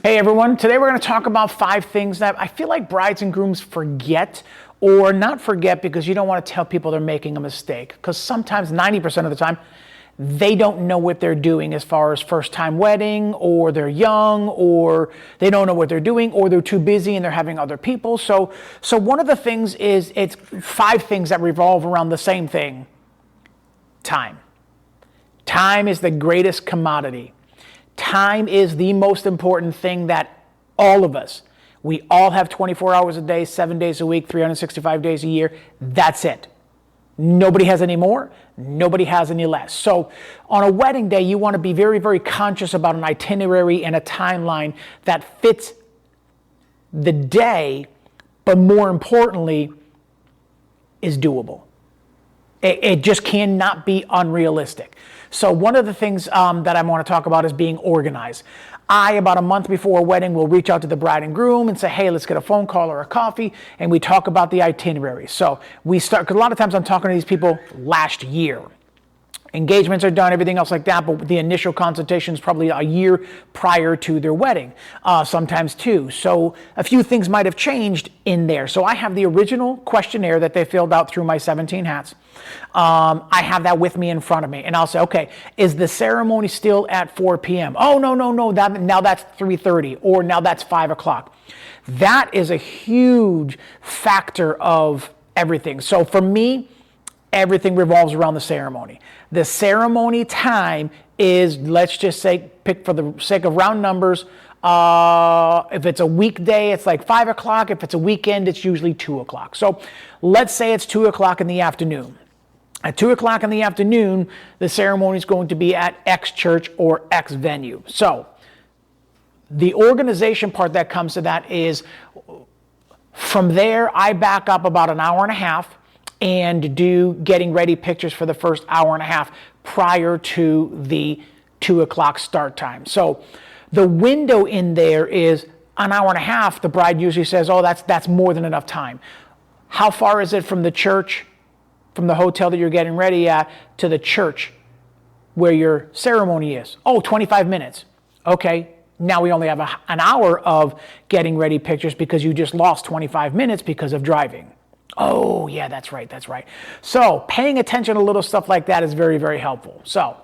Hey everyone, today we're going to talk about 5 things that I feel like brides and grooms forget, or not forget because you don't want to tell people they're making a mistake. Because sometimes, 90% of the time, they don't know what they're doing as far as first time wedding, or they're young, or they don't know what they're doing, or they're too busy and they're having other people. So one of the things is, it's 5 things that revolve around the same thing: time. Time is the greatest commodity. Time is the most important thing that all of us, we all have 24 hours a day, 7 days a week, 365 days a year. That's it. Nobody has any more. Nobody has any less. So on a wedding day, you want to be very, very conscious about an itinerary and a timeline that fits the day, but more importantly, is doable. It just cannot be unrealistic. So one of the things that I want to talk about is being organized. About a month before a wedding, will reach out to the bride and groom and say, hey, let's get a phone call or a coffee, and we talk about the itinerary. So we start, because a lot of times I'm talking to these people last year. Engagements are done, everything else like that, but the initial consultation is probably a year prior to their wedding, sometimes 2. So a few things might have changed in there. So I have the original questionnaire that they filled out through my 17 hats. I have that with me in front of me, and I'll say, okay, is the ceremony still at 4 p.m.? Oh, no, now that's 3:30, or now that's 5 o'clock. That is a huge factor of everything. So for me, everything revolves around the ceremony. The ceremony time is, let's just say, pick for the sake of round numbers, if it's a weekday, it's like 5 o'clock. If it's a weekend, it's usually 2 o'clock. So let's say it's 2 o'clock in the afternoon. At 2 o'clock in the afternoon, the ceremony is going to be at X church or X venue. So the organization part that comes to that is, from there, I back up about an hour and a half and do getting ready pictures for the first hour and a half prior to the 2 o'clock start time. So the window in there is an hour and a half. The bride usually says, oh, that's more than enough time. How far is it from the church, from the hotel that you're getting ready at, to the church where your ceremony is? Oh, 25 minutes. Okay, now we only have an hour of getting ready pictures because you just lost 25 minutes because of driving. Oh, yeah, that's right. So paying attention to little stuff like that is very, very helpful. So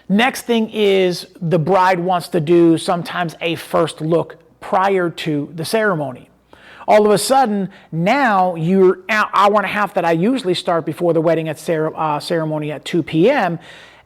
next thing is, the bride wants to do sometimes a first look prior to the ceremony. All of a sudden, now your hour and a half that I usually start before the wedding at ceremony at 2 p.m.,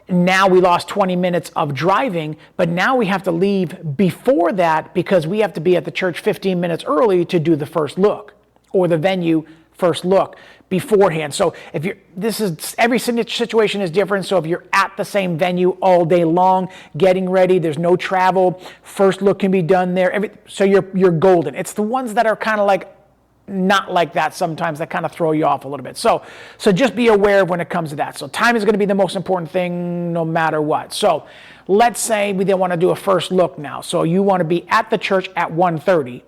now we lost 20 minutes of driving, but now we have to leave before that because we have to be at the church 15 minutes early to do the first look, or the venue first look beforehand. So every situation is different. So if you're at the same venue all day long, getting ready, there's no travel, first look can be done there. So you're golden. It's the ones that are kind of like not like that sometimes that kind of throw you off a little bit. So just be aware when it comes to that. So time is going to be the most important thing no matter what. So let's say we then want to do a first look now. So you want to be at the church at 1:30.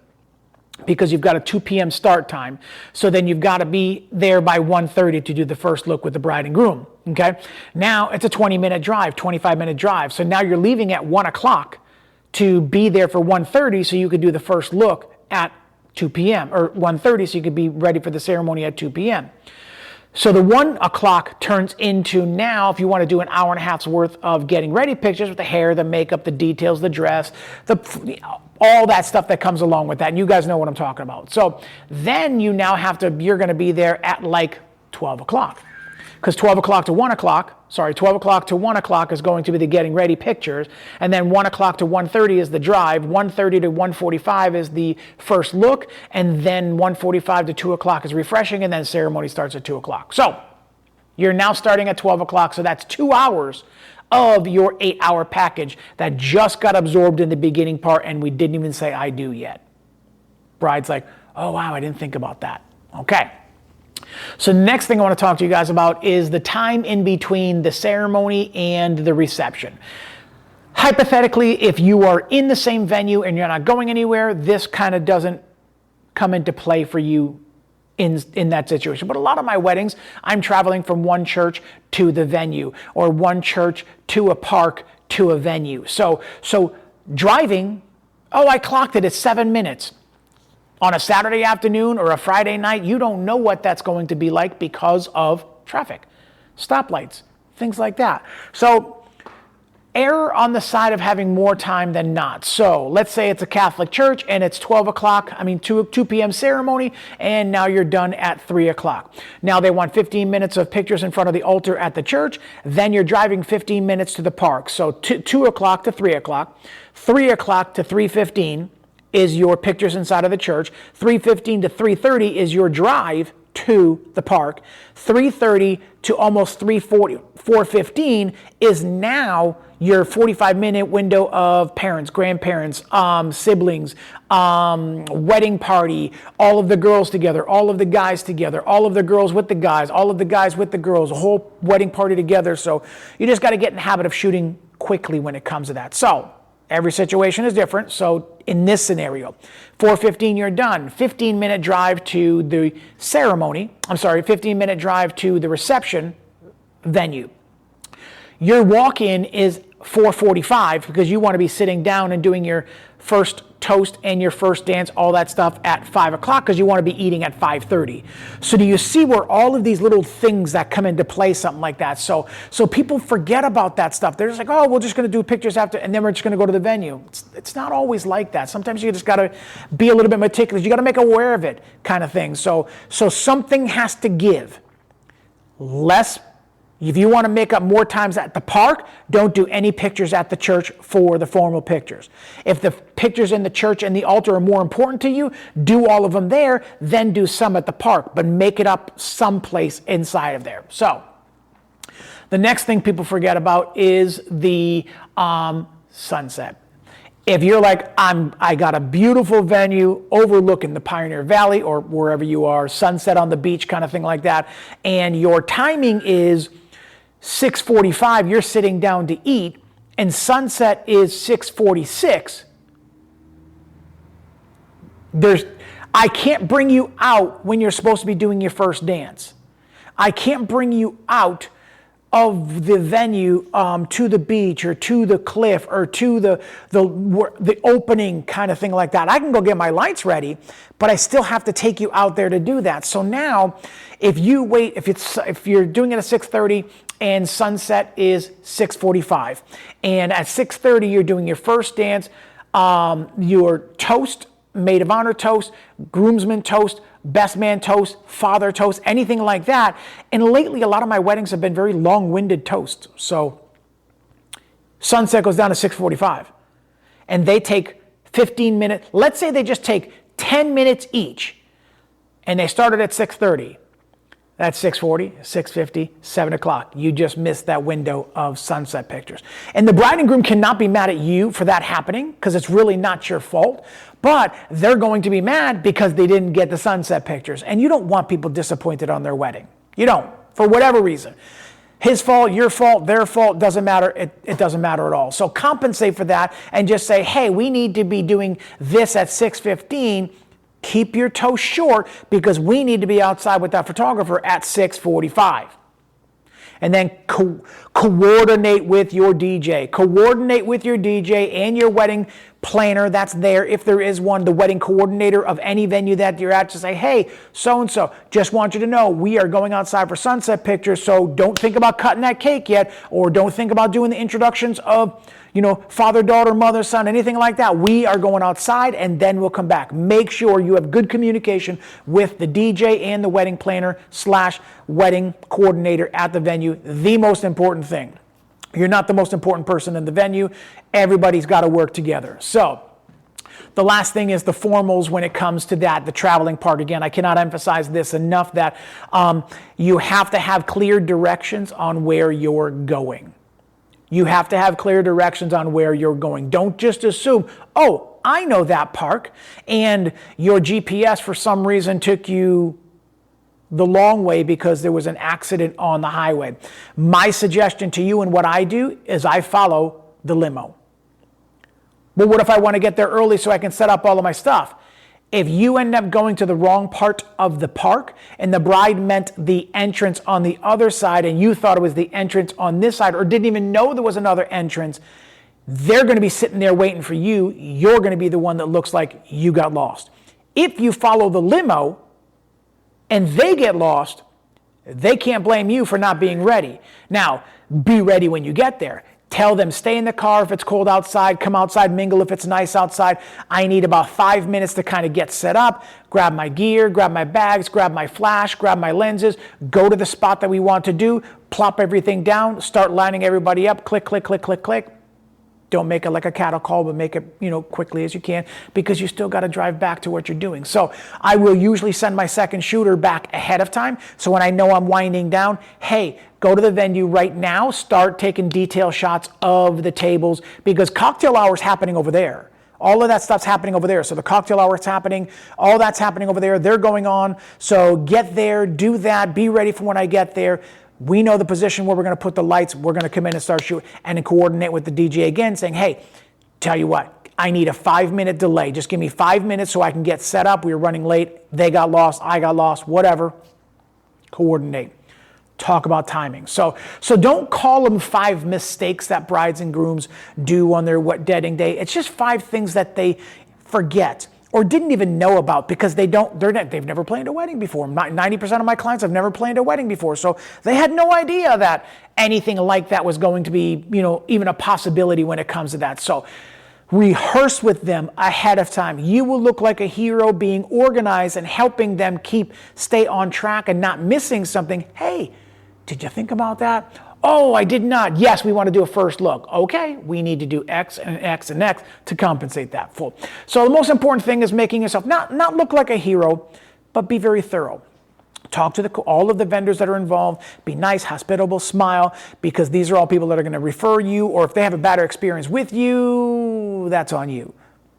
Because you've got a 2 p.m. start time. So then you've got to be there by 1:30 to do the first look with the bride and groom. Okay. Now it's a 20-minute drive, 25-minute drive. So now you're leaving at 1 o'clock to be there for 1:30 so you could do the first look at 2 p.m. or 1:30 so you could be ready for the ceremony at 2 p.m. So the 1 o'clock turns into, now if you want to do an hour and a half's worth of getting ready pictures with the hair, the makeup, the details, the dress, all that stuff that comes along with that. And you guys know what I'm talking about. So then you're going to be there at like 12 o'clock. Because 12 o'clock to 1 o'clock is going to be the getting ready pictures. And then 1 o'clock to 1:30 is the drive. 1:30 to 1:45 is the first look. And then 1:45 to 2 o'clock is refreshing. And then ceremony starts at 2 o'clock. So you're now starting at 12 o'clock. So that's 2 hours of your 8-hour package that just got absorbed in the beginning part. And we didn't even say I do yet. Bride's like, oh, wow, I didn't think about that. Okay. So next thing I want to talk to you guys about is the time in between the ceremony and the reception. Hypothetically, if you are in the same venue and you're not going anywhere, this kind of doesn't come into play for you in that situation. But a lot of my weddings, I'm traveling from one church to the venue, or one church to a park to a venue. So driving Oh, I clocked it. It's 7 minutes. On a Saturday afternoon or a Friday night, you don't know what that's going to be like because of traffic, stoplights, things like that. So err on the side of having more time than not. So let's say it's a Catholic church and it's 2 p.m. ceremony, and now you're done at 3 o'clock. Now they want 15 minutes of pictures in front of the altar at the church. Then you're driving 15 minutes to the park. So 2 o'clock to 3 o'clock, 3 o'clock to 3:15 is your pictures inside of the church. 3:15 to 3:30 is your drive to the park. 3:30 to almost 4:15 is now your 45-minute window of parents, grandparents, siblings, wedding party, all of the girls together, all of the guys together, all of the girls with the guys, all of the guys with the girls, a whole wedding party together. So you just got to get in the habit of shooting quickly when it comes to that. So every situation is different. So in this scenario, 4:15 you're done. 15-minute drive to the ceremony. 15-minute drive to the reception venue. Your walk-in is 4:45 because you want to be sitting down and doing your first toast and your first dance, all that stuff at 5 o'clock because you want to be eating at 5:30. So do you see where all of these little things that come into play, something like that? So people forget about that stuff. They're just like, oh, we're just going to do pictures after, and then we're just going to go to the venue. It's not always like that. Sometimes you just got to be a little bit meticulous. You got to make aware of it, kind of thing. So something has to give. If you want to make up more times at the park, don't do any pictures at the church for the formal pictures. If the pictures in the church and the altar are more important to you, do all of them there, then do some at the park, but make it up someplace inside of there. So the next thing people forget about is the sunset. If you're like, I got a beautiful venue overlooking the Pioneer Valley or wherever you are, sunset on the beach, kind of thing like that, and your timing is 6:45, you're sitting down to eat, and sunset is 6:46, I can't bring you out when you're supposed to be doing your first dance. I can't bring you out of the venue to the beach or to the cliff or to the opening, kind of thing like that. I can go get my lights ready, but I still have to take you out there to do that. So now, if you wait, if you're doing it at 6:30 and sunset is 6:45, and at 6:30 you're doing your first dance, your toast, maid of honor toast, groomsman toast, best man toast, father toast, anything like that. And lately, a lot of my weddings have been very long-winded toasts. So sunset goes down to 6:45, and they take 15 minutes. Let's say they just take 10 minutes each, and they started at 6:30. That's 6:40, 6:50, 7 o'clock. You just missed that window of sunset pictures. And the bride and groom cannot be mad at you for that happening because it's really not your fault. But they're going to be mad because they didn't get the sunset pictures. And you don't want people disappointed on their wedding. You don't, for whatever reason. His fault, your fault, their fault, doesn't matter. It doesn't matter at all. So compensate for that and just say, hey, we need to be doing this at 6:15. Keep your toast short because we need to be outside with that photographer at 6:45. And then coordinate with your DJ. Coordinate with your DJ and your wedding planner that's there, if there is one, the wedding coordinator of any venue that you're at, to say, hey, so-and-so, just want you to know we are going outside for sunset pictures, so don't think about cutting that cake yet, or don't think about doing the introductions of, father, daughter, mother, son, anything like that. We are going outside and then we'll come back. Make sure you have good communication with the DJ and the wedding planner / wedding coordinator at the venue. The most important thing. You're not the most important person in the venue. Everybody's got to work together. So the last thing is the formals when it comes to that, the traveling part. Again, I cannot emphasize this enough that you have to have clear directions on where you're going. You have to have clear directions on where you're going. Don't just assume, oh, I know that park, and your GPS for some reason took you the long way because there was an accident on the highway. My suggestion to you and what I do is I follow the limo. But what if I want to get there early so I can set up all of my stuff? If you end up going to the wrong part of the park and the bride meant the entrance on the other side and you thought it was the entrance on this side or didn't even know there was another entrance, they're going to be sitting there waiting for you. You're going to be the one that looks like you got lost. If you follow the limo and they get lost, they can't blame you for not being ready. Now, be ready when you get there. Tell them, stay in the car if it's cold outside, come outside, mingle if it's nice outside. I need about 5 minutes to kind of get set up, grab my gear, grab my bags, grab my flash, grab my lenses, go to the spot that we want to do, plop everything down, start lining everybody up, click, click, click, click, click. Don't make it like a cattle call, but make it, quickly as you can, because you still got to drive back to what you're doing. So I will usually send my second shooter back ahead of time. So when I know I'm winding down, hey, go to the venue right now, start taking detail shots of the tables, because cocktail hour is happening over there. All of that stuff's happening over there. So the cocktail hour is happening. All that's happening over there. They're going on. So get there, do that, be ready for when I get there. We know the position where we're going to put the lights. We're going to come in and start shooting and then coordinate with the DJ again, saying, hey, tell you what, I need a 5-minute delay. Just give me 5 minutes so I can get set up. We were running late. They got lost. I got lost. Whatever. Coordinate. Talk about timing. So don't call them 5 mistakes that brides and grooms do on their wedding day. It's just 5 things that they forget or didn't even know about, because they've never planned a wedding before. 90% of my clients have never planned a wedding before, so they had no idea that anything like that was going to be, even a possibility when it comes to that. So rehearse with them ahead of time. You will look like a hero being organized and helping them stay on track and not missing something. Hey, did you think about that? Oh, I did not. Yes, we want to do a first look. Okay, we need to do X and X and X to compensate that full. So the most important thing is making yourself not look like a hero, but be very thorough. Talk to all of the vendors that are involved. Be nice, hospitable, smile, because these are all people that are going to refer you, or if they have a better experience with you, that's on you.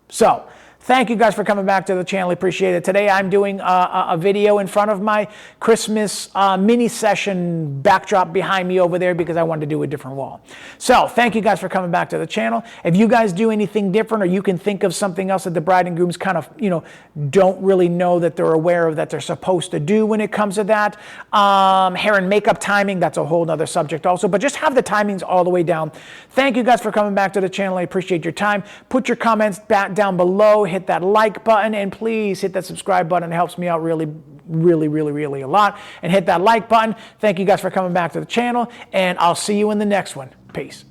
So thank you guys for coming back to the channel. I appreciate it. Today I'm doing a video in front of my Christmas mini session backdrop behind me over there, because I wanted to do a different wall. So thank you guys for coming back to the channel. If you guys do anything different, or you can think of something else that the bride and grooms kind of, don't really know that they're aware of that they're supposed to do when it comes to that. Hair and makeup timing, that's a whole nother subject also, but just have the timings all the way down. Thank you guys for coming back to the channel. I appreciate your time. Put your comments back down below. Hit that like button, and please hit that subscribe button. It helps me out really a lot. And hit that like button. Thank you guys for coming back to the channel, and I'll see you in the next one. Peace.